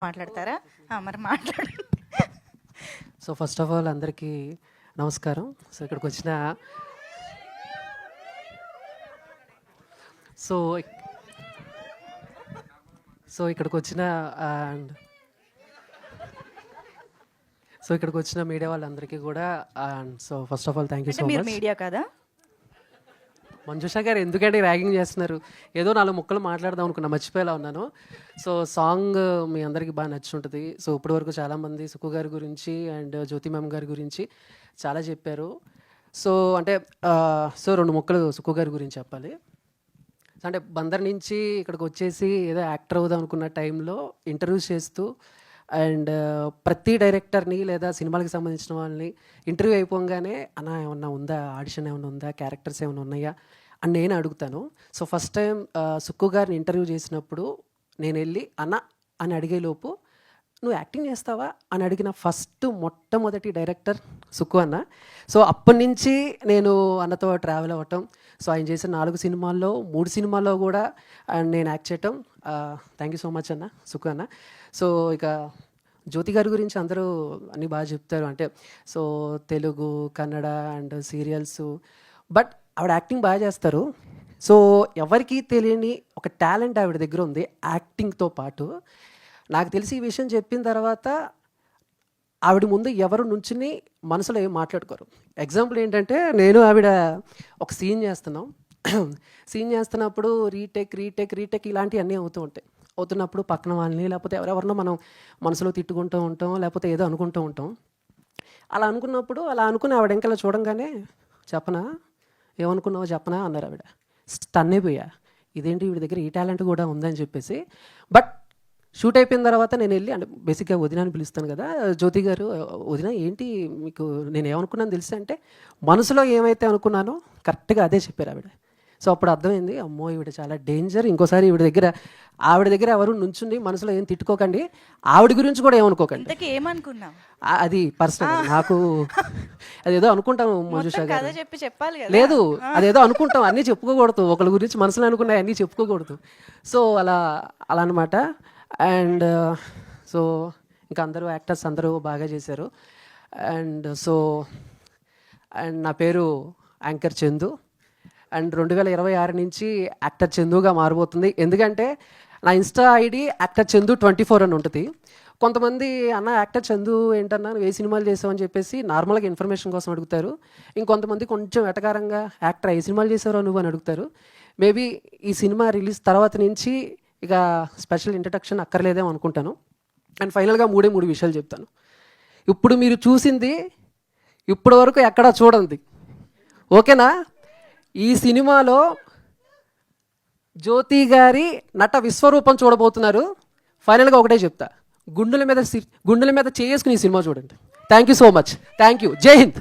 మాట్లాడతారా? మరి మాట్లాడండి. సో ఫస్ట్ ఆఫ్ ఆల్ అందరికీ నమస్కారం. సో ఇక్కడికి వచ్చిన సో సో ఇక్కడికి వచ్చిన అండ్ సో ఇక్కడికి వచ్చిన మీడియా వాళ్ళందరికీ కూడా and so first of all thank you so మీరు మచ్. మీడియా కదా? మంజుషా గారు ఎందుకంటే ర్యాగింగ్ చేస్తున్నారు? ఏదో 4 ముక్కలు మాట్లాడదాం అనుకున్నా, మర్చిపోయేలా ఉన్నాను. సో సాంగ్ మీ అందరికీ బాగా నచ్చుంటుంది. సో ఇప్పటి వరకు చాలామంది సుక్కు గారి గురించి అండ్ జ్యోతి మ్యామ్ గారి గురించి చాలా చెప్పారు. సో అంటే సో 2 ముక్కలు సుక్కు గారి గురించి చెప్పాలి. అంటే బందర్ నుంచి ఇక్కడికి వచ్చేసి ఏదో యాక్టర్ అవుదాం అనుకున్న టైంలో ఇంటర్వ్యూస్ చేస్తూ అండ్ ప్రతి డైరెక్టర్ని లేదా సినిమాలకు సంబంధించిన వాళ్ళని ఇంటర్వ్యూ అయిపోగానే అన్న ఏమన్నా ఉందా, ఆడిషన్ ఏమన్నా ఉందా, క్యారెక్టర్స్ ఏమైనా ఉన్నాయా అని నేను అడుగుతాను. సో ఫస్ట్ టైం సుక్కు గారిని ఇంటర్వ్యూ చేసినప్పుడు నేను వెళ్ళి అన్న అని అడిగేలోపు నువ్వు యాక్టింగ్ చేస్తావా అని అడిగిన మొట్టమొదటి డైరెక్టర్ సుక్కు అన్న. సో అప్పటి నుంచి నేను అన్నతో ట్రావెల్ అవ్వటం, సో ఆయన చేసిన 4 సినిమాల్లో 3 సినిమాల్లో కూడా నేను యాక్ట్ చేయటం. థ్యాంక్ యూ సో మచ్ అన్న, సుక్కు అన్న. సో ఇక జ్యోతి గారి గురించి అందరూ అన్నీ బాగా చెప్తారు, అంటే so Telugu, Kannada and serials, but ఆవిడ యాక్టింగ్ బాగా చేస్తారు. సో ఎవరికీ తెలియని ఒక టాలెంట్ ఆవిడ దగ్గర ఉంది యాక్టింగ్తో పాటు. నాకు తెలిసి ఈ విషయం చెప్పిన తర్వాత ఆవిడ ముందు ఎవరు నుంచుని మనసులో ఏం మాట్లాడుకోరు. ఎగ్జాంపుల్ ఏంటంటే నేను ఆవిడ ఒక సీన్ చేస్తున్నాం, సీన్ చేస్తున్నప్పుడు రీటేక్ ఇలాంటివి అన్నీ అవుతున్నప్పుడు పక్కన వాళ్ళని లేకపోతే ఎవరెవరినో మనం మనసులో తిట్టుకుంటూ ఉంటాం, లేకపోతే ఏదో అనుకుంటూ ఉంటాం. అలా అనుకుని ఆవిడ ఇంకా చూడంగానే ఏమనుకున్నావో చెప్పనా అన్నారు. ఆవిడ స్టన్ అయిపోయా, ఇదేంటి వీడి దగ్గర ఈ టాలెంట్ కూడా ఉందని చెప్పేసి. బట్ షూట్ అయిపోయిన తర్వాత నేను వెళ్ళి, అంటే బేసిక్గా వదిన అని పిలుస్తాను కదా, జ్యోతి గారు వదిన ఏంటి మీకు నేను ఏమనుకున్నాను తెలిసి అంటే మనసులో ఏమైతే అనుకున్నానో కరెక్ట్గా అదే చెప్పారు ఆవిడ. సో అప్పుడు అర్థమైంది, అమ్మో ఈవిడ చాలా డేంజర్, ఇంకోసారి ఆవిడ దగ్గర ఎవరు నుంచుండి మనసులో ఏం తిట్టుకోకండి, ఆవిడ గురించి కూడా ఏమనుకోకండి. ఏమనుకున్నావు అది పర్సనల్, నాకు అదేదో అనుకుంటాం మంజుషా గారు. చెప్పాలి లేదు, అదేదో అనుకుంటాం, అన్నీ చెప్పుకోకూడదు, ఒకళ్ళ గురించి మనసులో అనుకున్నాయి అన్నీ చెప్పుకోకూడదు. సో అలా అనమాట. అండ్ సో ఇంకా అందరూ యాక్టర్స్ అందరూ బాగా చేశారు. అండ్ నా పేరు యాంకర్ చందు. అండ్ 2026 నుంచి యాక్టర్ చందుగా మారబోతుంది. ఎందుకంటే నా ఇన్స్టా ఐడి యాక్టర్ చందు 24 అని ఉంటుంది. కొంతమంది అన్న యాక్టర్ చందు ఏంటన్నా నువ్వు ఏ సినిమాలు చేసావని చెప్పేసి నార్మల్గా ఇన్ఫర్మేషన్ కోసం అడుగుతారు. ఇంకొంతమంది కొంచెం వెటకారంగా యాక్టర్ ఏ సినిమాలు చేసావో నువ్వు అని అడుగుతారు. మేబీ ఈ సినిమా రిలీజ్ తర్వాత నుంచి ఇక స్పెషల్ ఇంట్రడక్షన్ అక్కర్లేదేమో అనుకుంటాను. అండ్ ఫైనల్గా 3 విషయాలు చెప్తాను. ఇప్పుడు మీరు చూసింది ఇప్పటి వరకు ఎక్కడా చూడండి, ఓకేనా? ఈ సినిమాలో జ్యోతి గారి నట విశ్వరూపం చూడబోతున్నారు. ఫైనల్గా ఒకటే చెప్తా, గుండెల మీద చేసుకుని ఈ సినిమా చూడండి. Thank you so much. Thank you. జై హింద్.